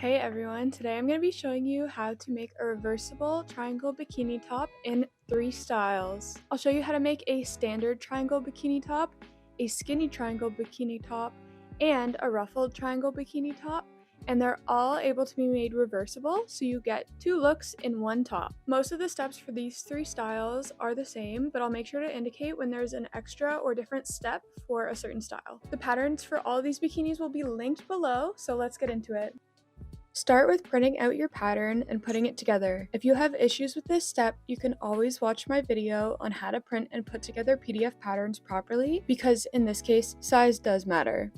Hey everyone, today I'm going to be showing you how to make a reversible triangle bikini top in 3 styles. I'll show you how to make a standard triangle bikini top, a skinny triangle bikini top, and a ruffled triangle bikini top, and they're all able to be made reversible so you get 2 looks in one top. Most of the steps for these 3 styles are the same, but I'll make sure to indicate when there's an extra or different step for a certain style. The patterns for all of these bikinis will be linked below, so let's get into it. Start with printing out your pattern and putting it together. If you have issues with this step, you can always watch my video on how to print and put together PDF patterns properly, because in this case, size does matter.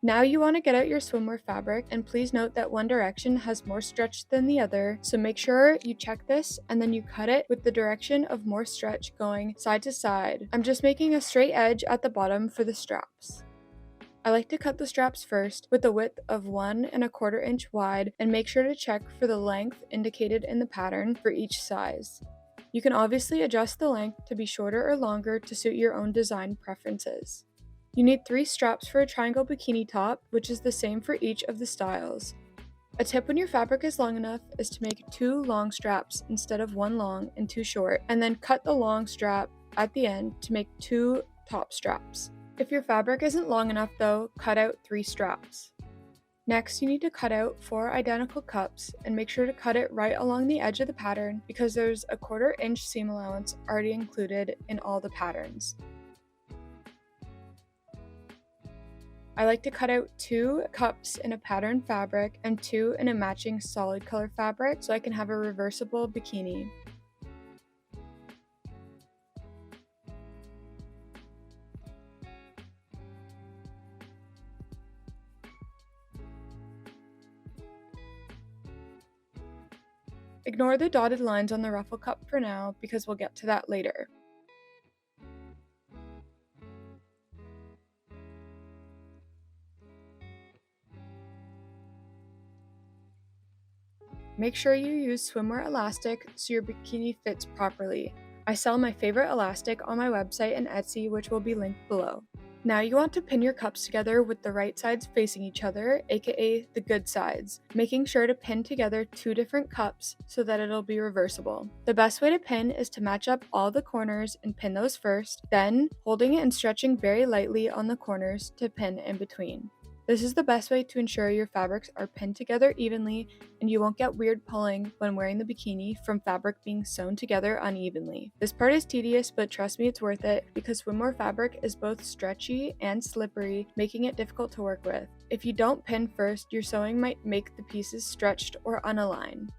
Now you want to get out your swimwear fabric, and please note that one direction has more stretch than the other, so make sure you check this and then you cut it with the direction of more stretch going side to side. I'm just making a straight edge at the bottom for the straps. I like to cut the straps first with a width of 1¼ inch wide, and make sure to check for the length indicated in the pattern for each size. You can obviously adjust the length to be shorter or longer to suit your own design preferences. You need 3 straps for a triangle bikini top, which is the same for each of the styles. A tip when your fabric is long enough is to make 2 long straps instead of 1 long and 2 short, and then cut the long strap at the end to make 2 top straps. If your fabric isn't long enough though, cut out 3 straps. Next, you need to cut out 4 identical cups, and make sure to cut it right along the edge of the pattern because there's a 1/4 inch seam allowance already included in all the patterns. I like to cut out 2 cups in a pattern fabric and 2 in a matching solid color fabric so I can have a reversible bikini. Ignore the dotted lines on the ruffle cup for now because we'll get to that later. Make sure you use swimwear elastic so your bikini fits properly. I sell my favorite elastic on my website and Etsy, which will be linked below. Now you want to pin your cups together with the right sides facing each other, aka the good sides, making sure to pin together 2 different cups so that it'll be reversible. The best way to pin is to match up all the corners and pin those first, then holding it and stretching very lightly on the corners to pin in between. This is the best way to ensure your fabrics are pinned together evenly and you won't get weird pulling when wearing the bikini from fabric being sewn together unevenly. This part is tedious, but trust me, it's worth it because swimwear fabric is both stretchy and slippery, making it difficult to work with. If you don't pin first, your sewing might make the pieces stretched or unaligned.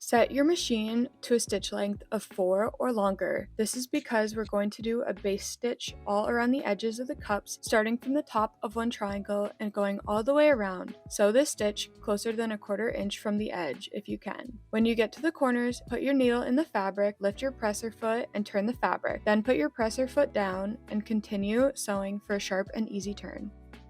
Set your machine to a stitch length of 4 or longer. This is because we're going to do a base stitch all around the edges of the cups, starting from the top of one triangle and going all the way around. Sew this stitch closer than a 1/4 inch from the edge if you can. When you get to the corners, put your needle in the fabric, lift your presser foot, and turn the fabric. Then put your presser foot down and continue sewing for a sharp and easy turn.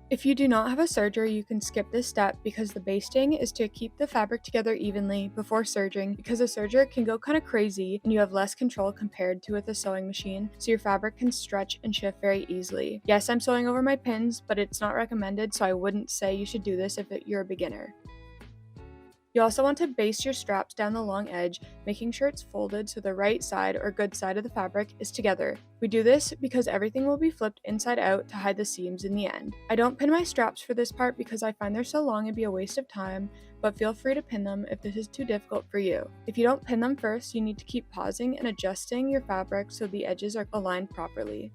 If you do not have a serger, you can skip this step because the basting is to keep the fabric together evenly before serging, because a serger can go kind of crazy and you have less control compared to with a sewing machine, so your fabric can stretch and shift very easily. Yes, I'm sewing over my pins, but it's not recommended, so I wouldn't say you should do this if you're a beginner. You also want to baste your straps down the long edge, making sure it's folded so the right side or good side of the fabric is together. We do this because everything will be flipped inside out to hide the seams in the end. I don't pin my straps for this part because I find they're so long it'd be a waste of time, but feel free to pin them if this is too difficult for you. If you don't pin them first, you need to keep pausing and adjusting your fabric so the edges are aligned properly.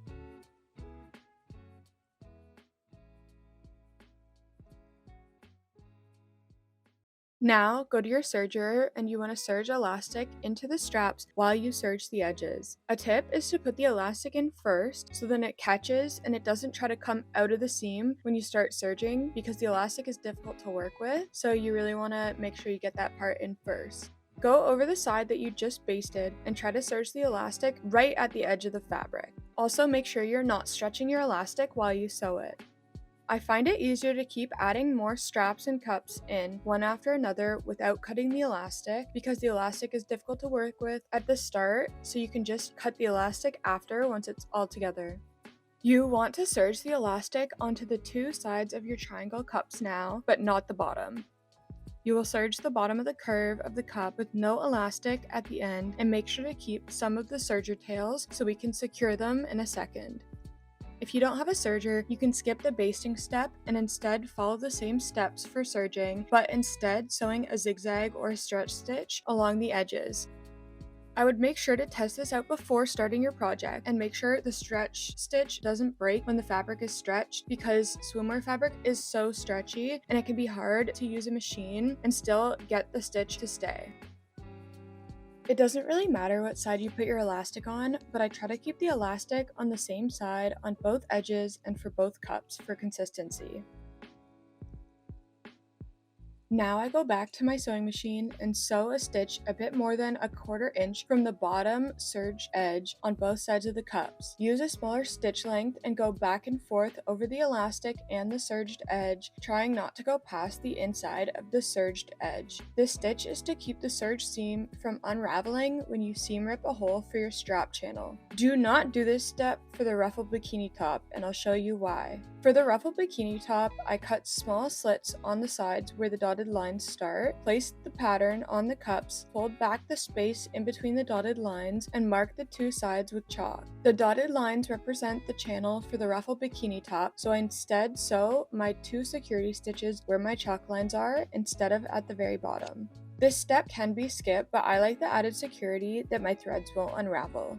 Now, go to your serger and you want to serge elastic into the straps while you serge the edges. A tip is to put the elastic in first so then it catches and it doesn't try to come out of the seam when you start serging because the elastic is difficult to work with, so you really want to make sure you get that part in first. Go over the side that you just basted and try to serge the elastic right at the edge of the fabric. Also, make sure you're not stretching your elastic while you sew it. I find it easier to keep adding more straps and cups in one after another without cutting the elastic because the elastic is difficult to work with at the start, so you can just cut the elastic after once it's all together. You want to serge the elastic onto the two sides of your triangle cups now, but not the bottom. You will serge the bottom of the curve of the cup with no elastic at the end and make sure to keep some of the serger tails so we can secure them in a second. If you don't have a serger, you can skip the basting step and instead follow the same steps for serging, but instead sewing a zigzag or a stretch stitch along the edges. I would make sure to test this out before starting your project and make sure the stretch stitch doesn't break when the fabric is stretched because swimwear fabric is so stretchy and it can be hard to use a machine and still get the stitch to stay. It doesn't really matter what side you put your elastic on, but I try to keep the elastic on the same side on both edges and for both cups for consistency. Now I go back to my sewing machine and sew a stitch a bit more than a 1/4 inch from the bottom serged edge on both sides of the cups. Use a smaller stitch length and go back and forth over the elastic and the serged edge, trying not to go past the inside of the serged edge. This stitch is to keep the serge seam from unraveling when you seam rip a hole for your strap channel. Do not do this step for the ruffled bikini top, and I'll show you why. For the ruffled bikini top, I cut small slits on the sides where the dotted lines start, placed the pattern on the cups, pulled back the space in between the dotted lines, and marked the two sides with chalk. The dotted lines represent the channel for the ruffled bikini top, so I instead sew my 2 security stitches where my chalk lines are instead of at the very bottom. This step can be skipped, but I like the added security that my threads won't unravel.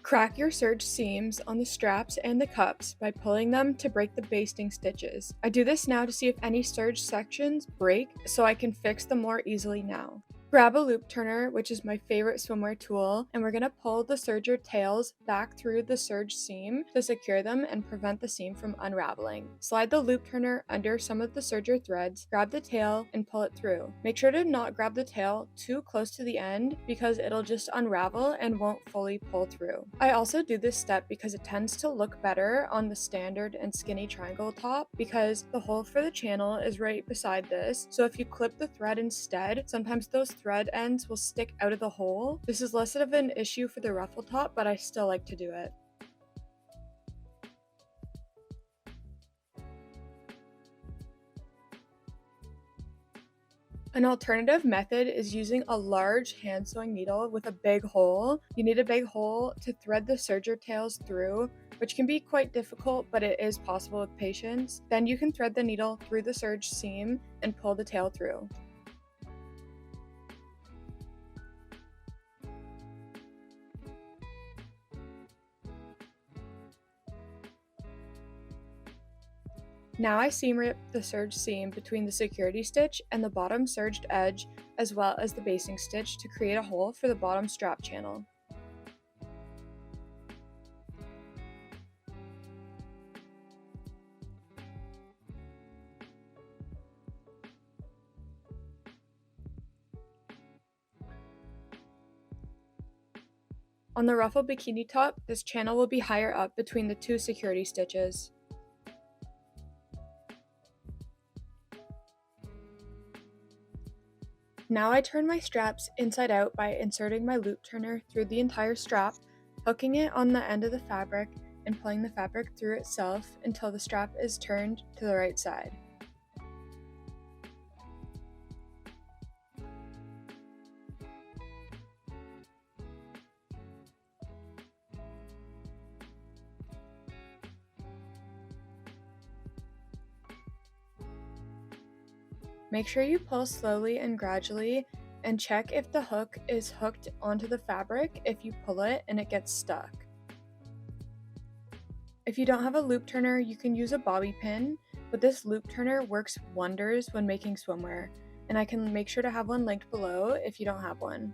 Crack your serge seams on the straps and the cups by pulling them to break the basting stitches. I do this now to see if any serge sections break so I can fix them more easily now. Grab a loop turner, which is my favorite swimwear tool, and we're going to pull the serger tails back through the serge seam to secure them and prevent the seam from unraveling. Slide the loop turner under some of the serger threads, grab the tail, and pull it through. Make sure to not grab the tail too close to the end because it'll just unravel and won't fully pull through. I also do this step because it tends to look better on the standard and skinny triangle top because the hole for the channel is right beside this, so if you clip the thread instead, sometimes those thread ends will stick out of the hole. This is less of an issue for the ruffle top, but I still like to do it. An alternative method is using a large hand sewing needle with a big hole. You need a big hole to thread the serger tails through, which can be quite difficult, but it is possible with patience. Then you can thread the needle through the serge seam and pull the tail through. Now I seam rip the serge seam between the security stitch and the bottom serged edge, as well as the basting stitch to create a hole for the bottom strap channel. On the ruffle bikini top, this channel will be higher up between the 2 security stitches. Now I turn my straps inside out by inserting my loop turner through the entire strap, hooking it on the end of the fabric, and pulling the fabric through itself until the strap is turned to the right side. Make sure you pull slowly and gradually and check if the hook is hooked onto the fabric if you pull it and it gets stuck. If you don't have a loop turner, you can use a bobby pin. but this loop turner works wonders when making swimwear, and I can make sure to have one linked below if you don't have one.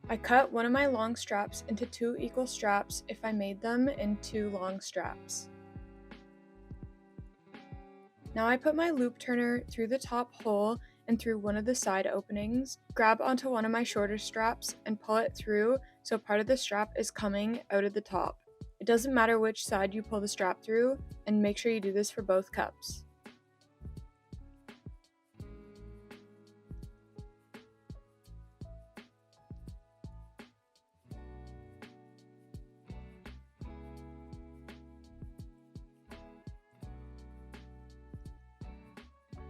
I cut one of my long straps into 2 equal straps if I made them into long straps. Now I put my loop turner through the top hole and through one of the side openings, grab onto one of my shorter straps and pull it through so part of the strap is coming out of the top. It doesn't matter which side you pull the strap through, and make sure you do this for both cups.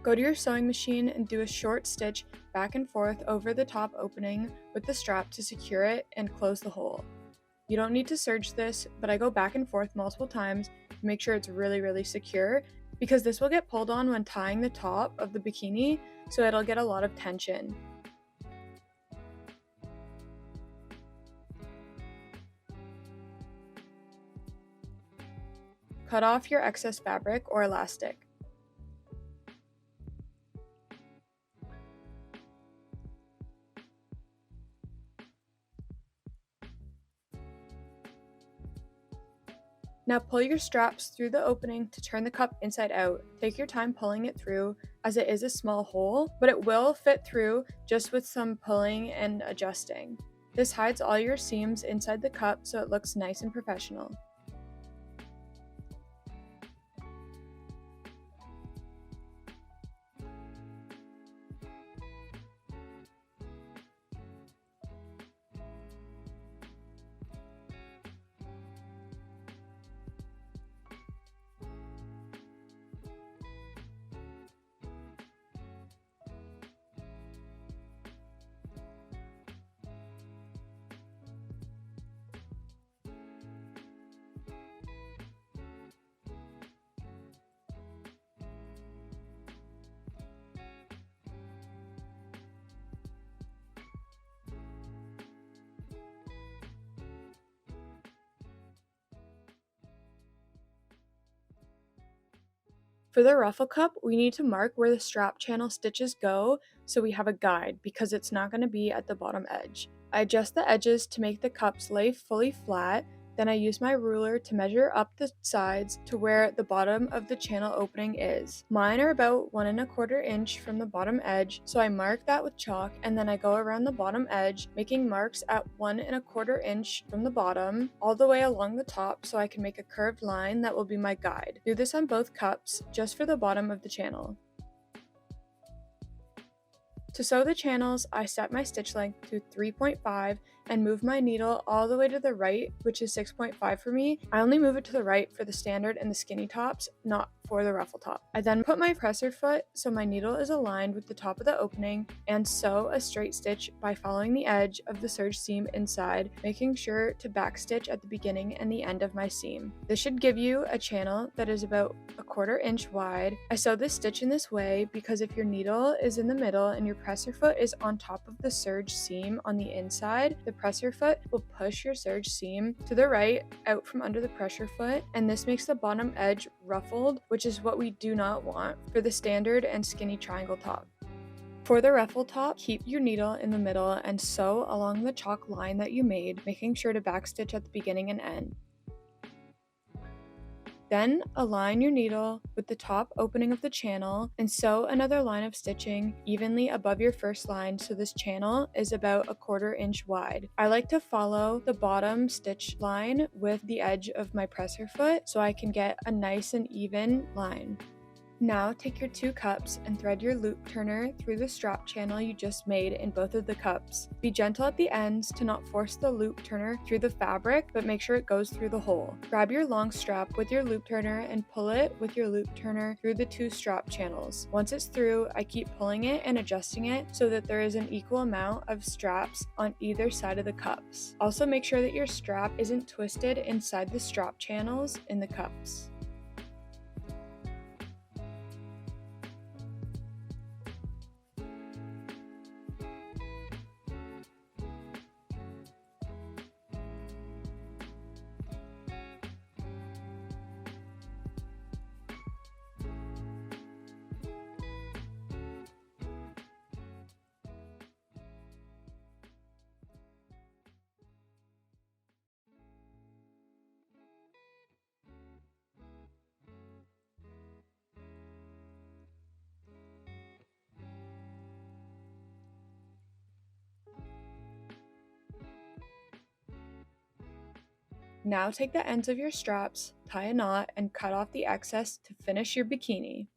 Go to your sewing machine and do a short stitch back and forth over the top opening with the strap to secure it and close the hole. You don't need to serge this, but I go back and forth multiple times to make sure it's really secure, because this will get pulled on when tying the top of the bikini, so it'll get a lot of tension. Cut off your excess fabric or elastic. Now pull your straps through the opening to turn the cup inside out. Take your time pulling it through, as it is a small hole, but it will fit through just with some pulling and adjusting. This hides all your seams inside the cup so it looks nice and professional. For the ruffle cup, we need to mark where the strap channel stitches go so we have a guide, because it's not going to be at the bottom edge. I adjust the edges to make the cups lay fully flat, then I use my ruler to measure up the sides to where the bottom of the channel opening is. Mine are about 1¼ inch from the bottom edge, so I mark that with chalk, and then I go around the bottom edge, making marks at 1¼ inch from the bottom all the way along the top so I can make a curved line that will be my guide. Do this on both cups, just for the bottom of the channel. To sew the channels, I set my stitch length to 3.5 and move my needle all the way to the right, which is 6.5 for me. I only move it to the right for the standard and the skinny tops, not for the ruffle top. I then put my presser foot so my needle is aligned with the top of the opening and sew a straight stitch by following the edge of the serge seam inside, making sure to backstitch at the beginning and the end of my seam. This should give you a channel that is about 1/4 inch wide. I sew this stitch in this way because if your needle is in the middle and your presser foot is on top of the serge seam on the inside, the presser foot will push your serge seam to the right out from under the presser foot, and this makes the bottom edge ruffled, which is what we do not want for the standard and skinny triangle top. For the ruffle top, keep your needle in the middle and sew along the chalk line that you made, making sure to backstitch at the beginning and end. Then align your needle with the top opening of the channel and sew another line of stitching evenly above your first line so this channel is about 1/4 inch wide. I like to follow the bottom stitch line with the edge of my presser foot so I can get a nice and even line. Now take your 2 cups and thread your loop turner through the strap channel you just made in both of the cups. Be gentle at the ends to not force the loop turner through the fabric, but make sure it goes through the hole. Grab your long strap with your loop turner and pull it with your loop turner through the 2 strap channels. Once it's through, I keep pulling it and adjusting it so that there is an equal amount of straps on either side of the cups. Also make sure that your strap isn't twisted inside the strap channels in the cups. Now take the ends of your straps, tie a knot, and cut off the excess to finish your bikini.